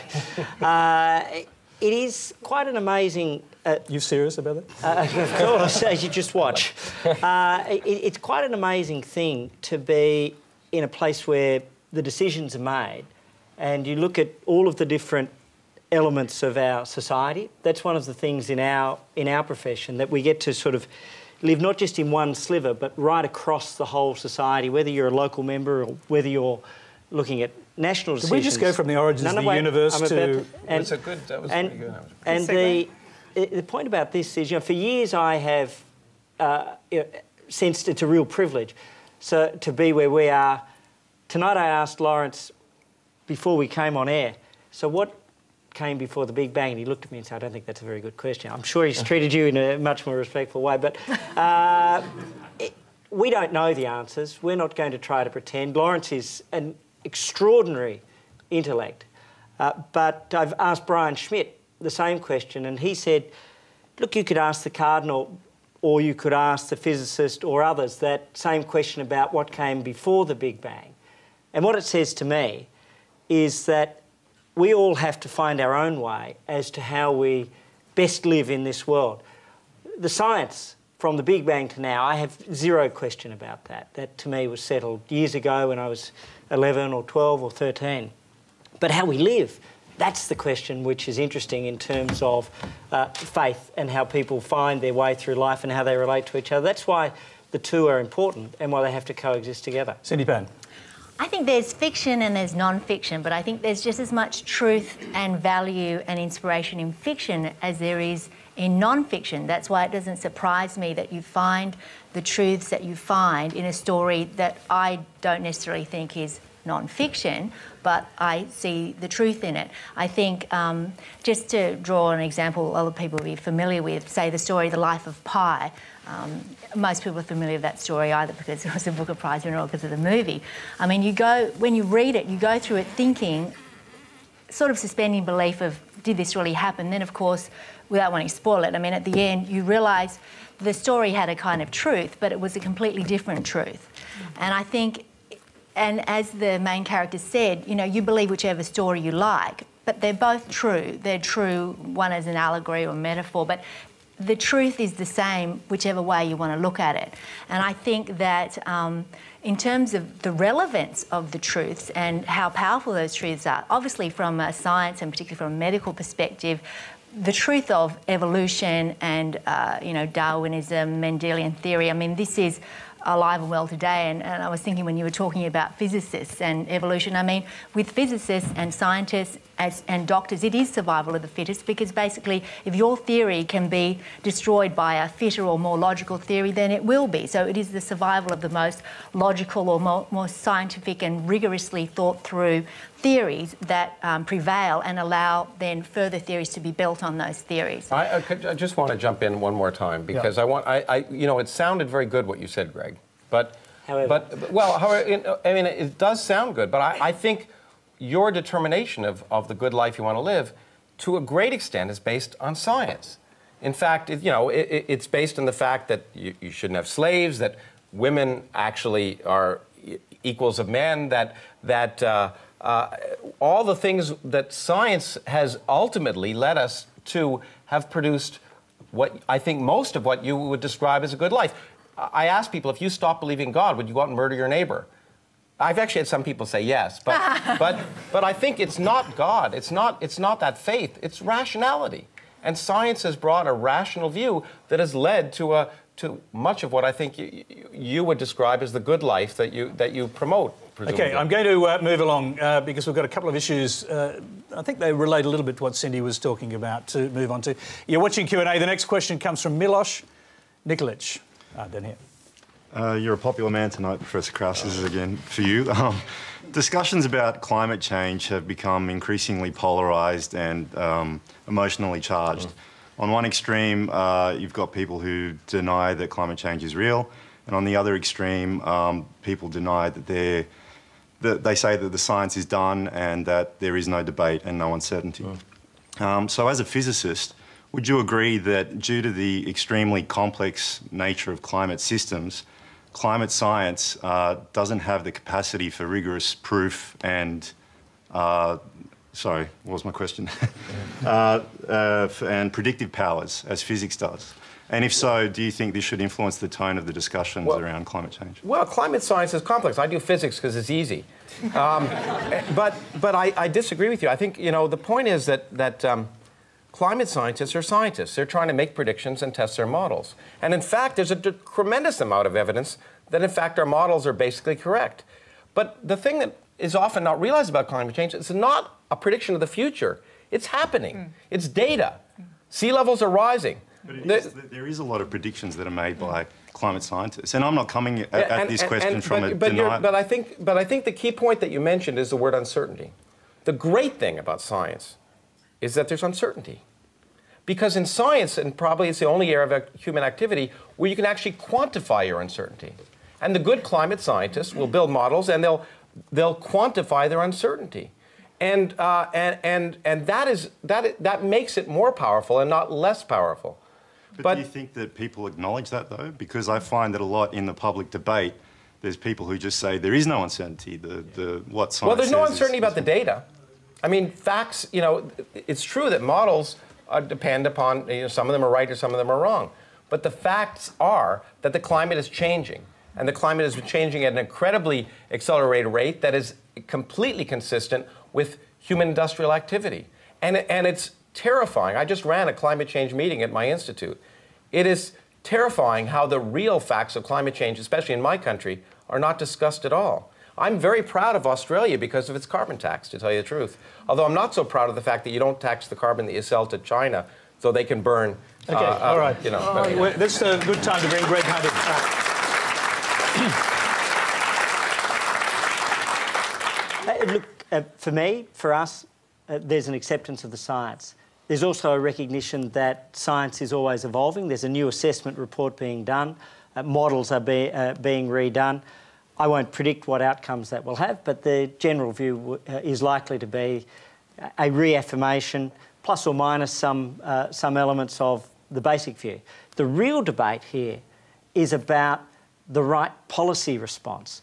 It is quite an amazing... You serious about that? Of course, as you just watch. It's quite an amazing thing to be in a place where the decisions are made and you look at all of the different elements of our society. That's one of the things in our profession, that we get to sort of live not just in one sliver but right across the whole society, whether you're a local member or whether you're looking at national decisions. Did we just go from the origins of the universe to... That was pretty good. And the point about this is, for years I have sensed it's a real privilege to be where we are. Tonight I asked Lawrence, before we came on air, so what came before the Big Bang? And he looked at me and said, "I don't think that's a very good question." I'm sure he's treated you in a much more respectful way, but we don't know the answers. We're not going to try to pretend. Lawrence is an extraordinary intellect, but I've asked Brian Schmidt the same question, and he said, look, you could ask the Cardinal or you could ask the physicist or others that same question about what came before the Big Bang. And what it says to me is that we all have to find our own way as to how we best live in this world. The science from the Big Bang to now, I have zero question about that. That to me was settled years ago when I was 11 or 12 or 13. But how we live, that's the question which is interesting in terms of faith and how people find their way through life and how they relate to each other. That's why the two are important and why they have to coexist together. Cindy Pan. I think there's fiction and there's non-fiction, but I think there's just as much truth and value and inspiration in fiction as there is in non-fiction. That's why it doesn't surprise me that you find the truths that you find in a story that I don't necessarily think is non-fiction, but I see the truth in it. I think, just to draw an example a lot of people will be familiar with, say the story The Life of Pi. Most people are familiar with that story either because it was a Booker Prize winner or because of the movie. I mean, when you read it, you go through it thinking, sort of suspending belief of, did this really happen? Then, of course, without wanting to spoil it, I mean, at the end, you realise the story had a kind of truth, but it was a completely different truth. And I think, and as the main character said, you believe whichever story you like, but they're both true. They're true, one as an allegory or metaphor, but the truth is the same whichever way you want to look at it. And I think that in terms of the relevance of the truths and how powerful those truths are, obviously from a science and particularly from a medical perspective, the truth of evolution and Darwinism, Mendelian theory, I mean, this is alive and well today. And I was thinking when you were talking about physicists and evolution, I mean, with physicists and scientists and doctors, it is survival of the fittest, because basically if your theory can be destroyed by a fitter or more logical theory, then it will be. So it is the survival of the most logical or more scientific and rigorously thought through theories that prevail and allow then further theories to be built on those theories. I just want to jump in one more time because it sounded very good what you said, Greg, but it does sound good, but I think your determination of the good life you want to live, to a great extent, is based on science. In fact, it's based on the fact that you shouldn't have slaves, that women actually are equals of men, that all the things that science has ultimately led us to have produced what I think most of what you would describe as a good life. I ask people, if you stop believing in God, would you go out and murder your neighbor? I've actually had some people say yes, but I think it's not God. It's not that faith. It's rationality, and science has brought a rational view that has led to much of what I think you would describe as the good life that you promote. Presumably. Okay, I'm going to move along because we've got a couple of issues. I think they relate a little bit to what Cindy was talking about to move on to. You're watching Q&A. The next question comes from Miloš Nikolic. Down here. You're a popular man tonight, Professor Krauss. This is again for you. Discussions about climate change have become increasingly polarised and emotionally charged. On one extreme, you've got people who deny that climate change is real, and on the other extreme, people deny that they say that the science is done and that there is no debate and no uncertainty. So as a physicist, would you agree that due to the extremely complex nature of climate systems, climate science doesn't have the capacity for rigorous proof and, sorry, what was my question? And predictive powers as physics does? And if so, do you think this should influence the tone of the discussions around climate change? Well, climate science is complex. I do physics because it's easy. But I disagree with you. I think, you know, the point is that climate scientists are scientists. They're trying to make predictions and test their models. And in fact, there's a tremendous amount of evidence that, in fact, our models are basically correct. But the thing that is often not realized about climate change is it's not a prediction of the future. It's happening. It's data. Sea levels are rising. But there is a lot of predictions that are made by climate scientists. And I'm not coming at this question from a denial. But I think the key point that you mentioned is the word uncertainty. The great thing about science is that there's uncertainty. Because in science, and probably it's the only area of human activity where you can actually quantify your uncertainty. And the good climate scientists will build models and they'll quantify their uncertainty. And that makes it more powerful and not less powerful. But do you think that people acknowledge that, though? Because I find that a lot in the public debate, there's people who just say there is no uncertainty. What science Well, there's no says uncertainty about the data. I mean, facts, you know, it's true that models depend upon, you know, some of them are right or some of them are wrong. But the facts are that the climate is changing. And the climate is changing at an incredibly accelerated rate that is completely consistent with human industrial activity. And it's terrifying. I just ran a climate change meeting at my institute. It is terrifying how the real facts of climate change, especially in my country, are not discussed at all. I'm very proud of Australia because of its carbon tax, to tell you the truth. Although I'm not so proud of the fact that you don't tax the carbon that you sell to China so they can burn. Okay, all right. You know, this is a good time to bring Greg Hunter. Look, for me, for us, there's an acceptance of the science. There's also a recognition that science is always evolving. There's a new assessment report being done. Models are being redone. I won't predict what outcomes that will have, but the general view is likely to be a reaffirmation, plus or minus some elements of the basic view. The real debate here is about the right policy response.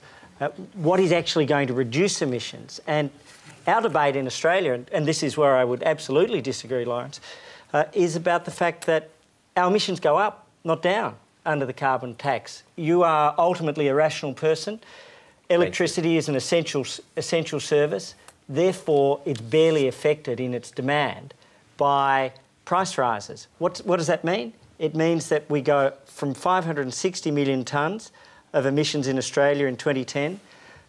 What is actually going to reduce emissions? And our debate in Australia, and this is where I would absolutely disagree, Lawrence, is about the fact that our emissions go up, not down, under the carbon tax. You are ultimately a rational person. Electricity is an essential service. Therefore, it's barely affected in its demand by price rises. What does that mean? It means that we go from 560 million tonnes of emissions in Australia in 2010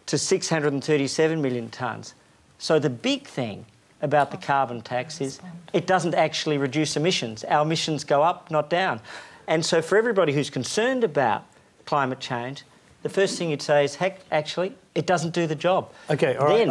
to 637 million tonnes. So the big thing about the carbon tax is it doesn't actually reduce emissions. Our emissions go up, not down. And so for everybody who's concerned about climate change, the first thing you'd say is, heck, actually, it doesn't do the job. Okay, all right.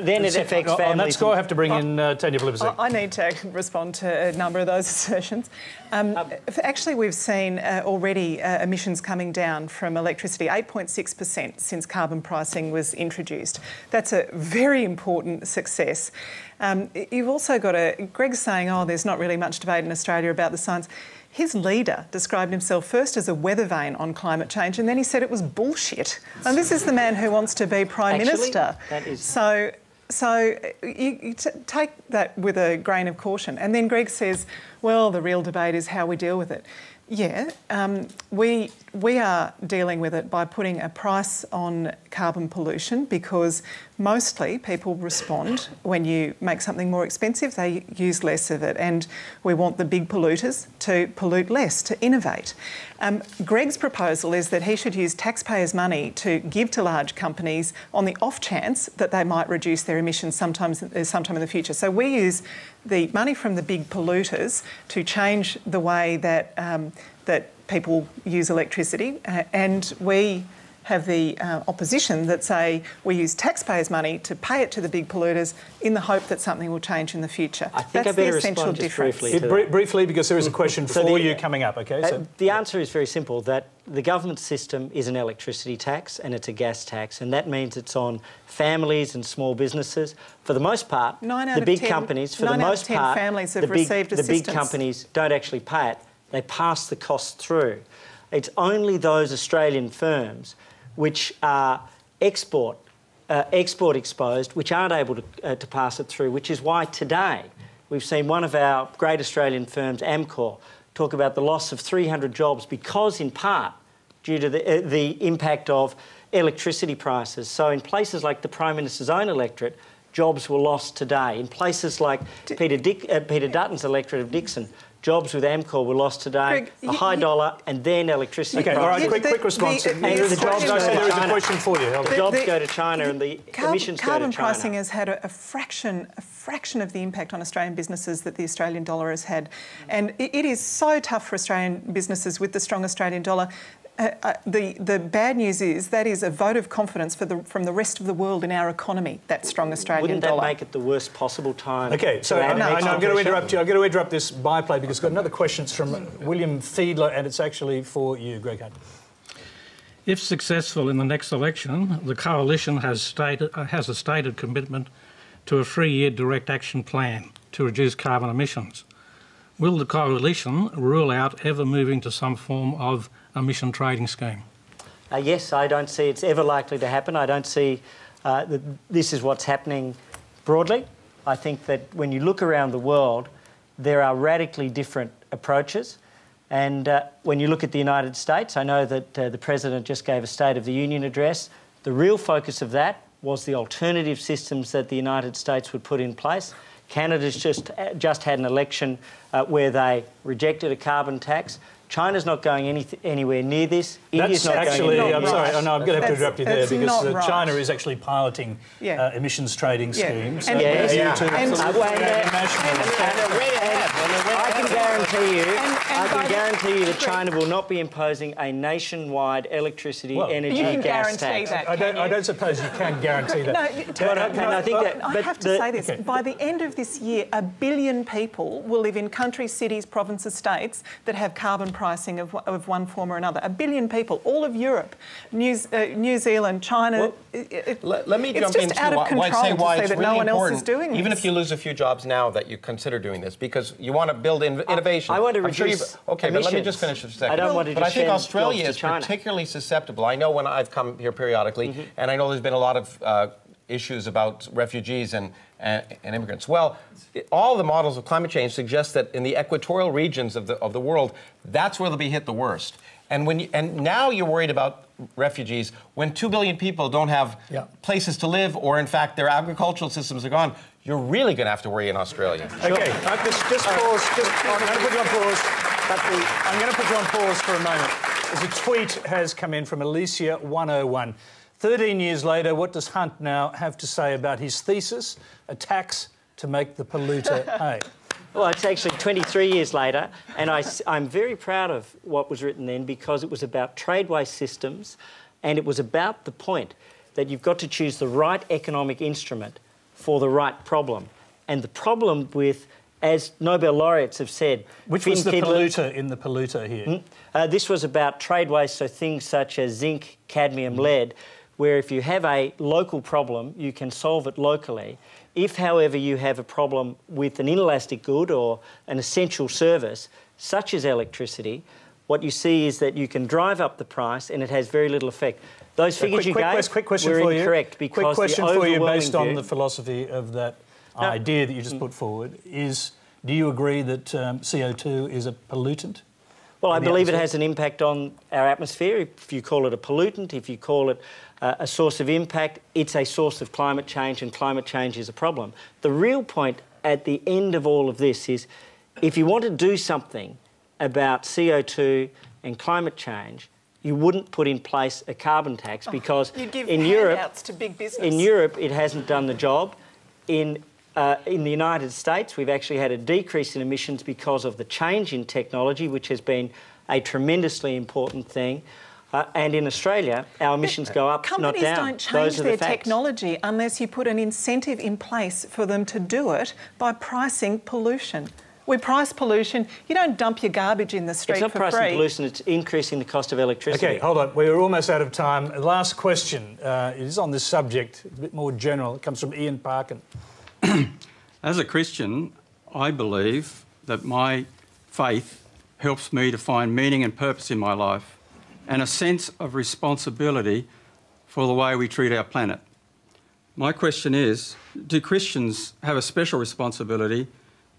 Then it affects families. On that score, I have to bring in Tanya Philippsek. I need to respond to a number of those assertions. Actually, we've seen already emissions coming down from electricity, 8.6% since carbon pricing was introduced. That's a very important success. You've also got Greg's saying, oh, there's not really much debate in Australia about the science. His leader described himself first as a weather vane on climate change, and then he said it was bullshit. And this is the man who wants to be Prime Minister. That is... So you take that with a grain of caution. And then Greg says, well, the real debate is how we deal with it. Yeah, we are dealing with it by putting a price on carbon pollution, because mostly people respond when you make something more expensive, they use less of it, and we want the big polluters to pollute less, to innovate. Greg's proposal is that he should use taxpayers' money to give to large companies on the off chance that they might reduce their emissions sometime in the future. So we use the money from the big polluters to change the way that that people use electricity, and we have the opposition that say we use taxpayers' money to pay it to the big polluters in the hope that something will change in the future. I think That's I better the essential respond just difference. briefly to that. Briefly, because there is a question for you coming up, okay? The answer is very simple, that the government system is an electricity tax and it's a gas tax, and that means it's on families and small businesses. For the most part, the big companies, for the most part, families have received the big companies don't actually pay it. They pass the cost through. It's only those Australian firms which are export exposed, which aren't able to pass it through, which is why today we've seen one of our great Australian firms, Amcor, talk about the loss of 300 jobs because, in part, due to the impact of electricity prices. So in places like the Prime Minister's own electorate, jobs were lost today. In places like Peter Dutton's electorate of Dixon, jobs with Amcor were lost today, Greg, a high dollar and then electricity prices. All right, quick response. The jobs go to there is a China. question for you. The jobs go to China and the emissions go to China. Carbon pricing has had a fraction of the impact on Australian businesses that the Australian dollar has had. And it is so tough for Australian businesses with the strong Australian dollar. The bad news is that is a vote of confidence from the rest of the world in our economy, that strong Australian dollar. Wouldn't that make it the worst possible time? Okay, so I'm going to interrupt you. I'm going to interrupt this byplay because I've got another question. It's from William Fiedler, and it's actually for you, Greg Hunt. If successful in the next election, the coalition has a stated commitment to a 3-year direct action plan to reduce carbon emissions. Will the coalition rule out ever moving to some form of emission trading scheme? Yes, I don't see it's ever likely to happen. I don't see that this is what's happening broadly. I think that when you look around the world, there are radically different approaches. And when you look at the United States, I know that the President just gave a State of the Union address. The real focus of that was the alternative systems that the United States would put in place. Canada's just had an election where they rejected a carbon tax. China's not going anywhere near this. India's not actually, going I'm sorry, I'm going to have to interrupt you there because right. China is actually piloting emissions trading schemes. And I can guarantee you that China will not be imposing a nationwide electricity, energy, gas tax. That, I don't suppose you can guarantee that. I have to say this. By the end of this year, 1 billion people will live in countries, cities, provinces, states that have carbon pricing of one form or another. 1 billion people, all of Europe, New Zealand, China. Let me jump into why it's really important, even if you lose a few jobs now, that you consider doing this, because you want to build innovation. I want to reduce but let me just finish for a second. I don't want to but I think Australia is particularly susceptible. I know when I've come here periodically, and I know there's been a lot of issues about refugees and immigrants. Well, all the models of climate change suggest that in the equatorial regions of the world, that's where they'll be hit the worst. And now you're worried about refugees when 2 billion people don't have places to live, or in fact their agricultural systems are gone. You're really going to have to worry in Australia. Okay, just pause. I'm going to put you on pause. I'm going to put you on pause for a moment. As a tweet has come in from Alicia101. 13 years later, what does Hunt now have to say about his thesis, a tax to make the polluter pay? Well, it's actually 23 years later, and I'm very proud of what was written then, because it was about trade-waste systems, and it was about the point that you've got to choose the right economic instrument for the right problem. And the problem with, as Nobel laureates have said... Which was the polluter in the polluter here? This was about trade waste, so things such as zinc, cadmium, lead, where if you have a local problem, you can solve it locally. If, however, you have a problem with an inelastic good or an essential service, such as electricity, what you see is that you can drive up the price and it has very little effect. Those figures you gave were incorrect because quick question the for you, overwhelming based on the philosophy of that idea that you just put forward, is do you agree that CO2 is a pollutant? Well, I believe it has an impact on our atmosphere. If you call it a pollutant, if you call it a source of impact, it's a source of climate change, and climate change is a problem. The real point at the end of all of this is, if you want to do something about CO2 and climate change, you wouldn't put in place a carbon tax, because in Europe, to big business. In Europe, it hasn't done the job. In the United States, we've actually had a decrease in emissions because of the change in technology, which has been a tremendously important thing. And in Australia, our emissions go up, not down. Companies don't change their technology unless you put an incentive in place for them to do it by pricing pollution. We price pollution. You don't dump your garbage in the street for free. It's not pricing pollution, it's increasing the cost of electricity. OK, hold on. We're almost out of time. Last question is on this subject, a bit more general. It comes from Ian Parkin. As a Christian, I believe that my faith helps me to find meaning and purpose in my life and a sense of responsibility for the way we treat our planet. My question is, do Christians have a special responsibility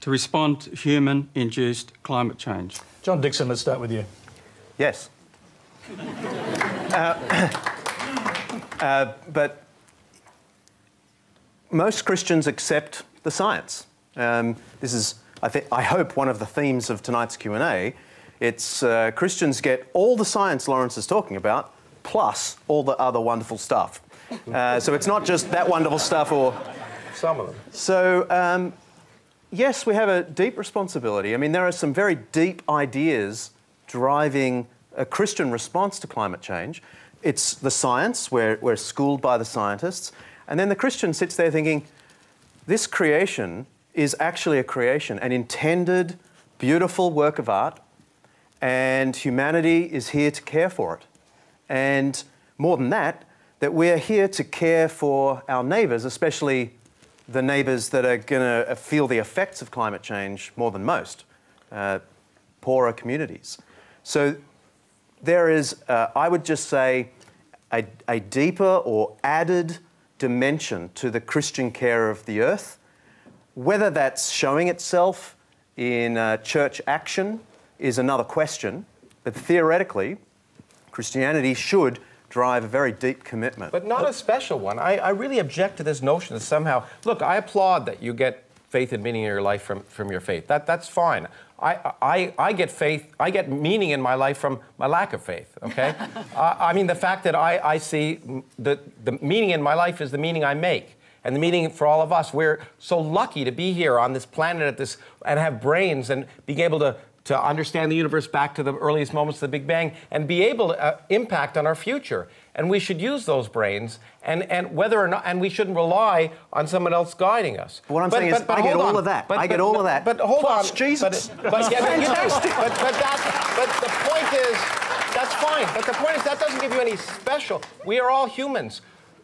to respond to human-induced climate change? John Dixon, let's start with you. Yes. But most Christians accept the science. This is, I hope, one of the themes of tonight's Q&A. It's Christians get all the science Lawrence is talking about, plus all the other wonderful stuff. So it's not just that wonderful stuff or... Some of them. So, yes, we have a deep responsibility. I mean, there are some very deep ideas driving a Christian response to climate change. It's the science, we're schooled by the scientists, and then the Christian sits there thinking, this creation is actually a creation, an intended, beautiful work of art, and humanity is here to care for it. And more than that, that we're here to care for our neighbours, especially the neighbours that are going to feel the effects of climate change more than most, poorer communities. So there is, I would just say, a deeper or added dimension to the Christian care of the earth. Whether that's showing itself in church action is another question, but theoretically, Christianity should drive a very deep commitment. But not a special one. I really object to this notion that somehow... Look, I applaud that you get faith and meaning in your life from your faith. That's fine. I get faith, I get meaning in my life from my lack of faith, OK? I mean, the fact that I see the meaning in my life is the meaning I make. And the meaning for all of us, we're so lucky to be here on this planet at this, and have brains and being able to understand the universe back to the earliest moments of the Big Bang and be able to impact on our future. And we should use those brains, and whether or not, and we shouldn't rely on someone else guiding us. What I'm saying is, I get all of that. I get all of that. But hold Plus on, Jesus. But the point is, that's fine. But the point is, that doesn't give you any special. We are all humans.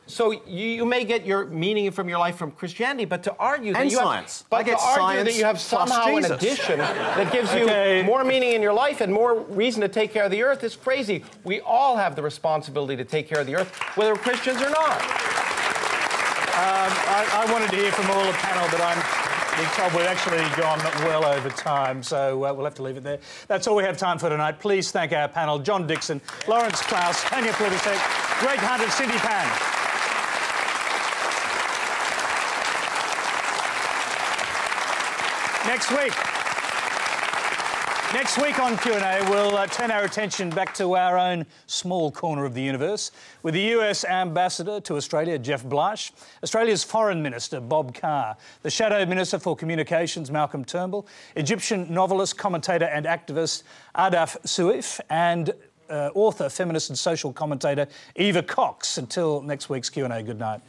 So you may get your meaning from your life from Christianity, but to argue that you science. have, but to argue that you have somehow an addition that gives you more meaning in your life and more reason to take care of the earth is crazy. We all have the responsibility to take care of the earth, whether we're Christians or not. I wanted to hear from all the panel, but I'm being told we've actually gone well over time, so we'll have to leave it there. That's all we have time for tonight. Please thank our panel: John Dixon, Lawrence Krauss, Tanya Plibersek, Greg Hunt and Cindy Pan. Next week on Q&A, we'll turn our attention back to our own small corner of the universe with the US Ambassador to Australia, Jeff Blash, Australia's Foreign Minister, Bob Carr, the Shadow Minister for Communications, Malcolm Turnbull, Egyptian novelist, commentator and activist Ardaf Souif, and author, feminist and social commentator Eva Cox. Until next week's Q&A, good night.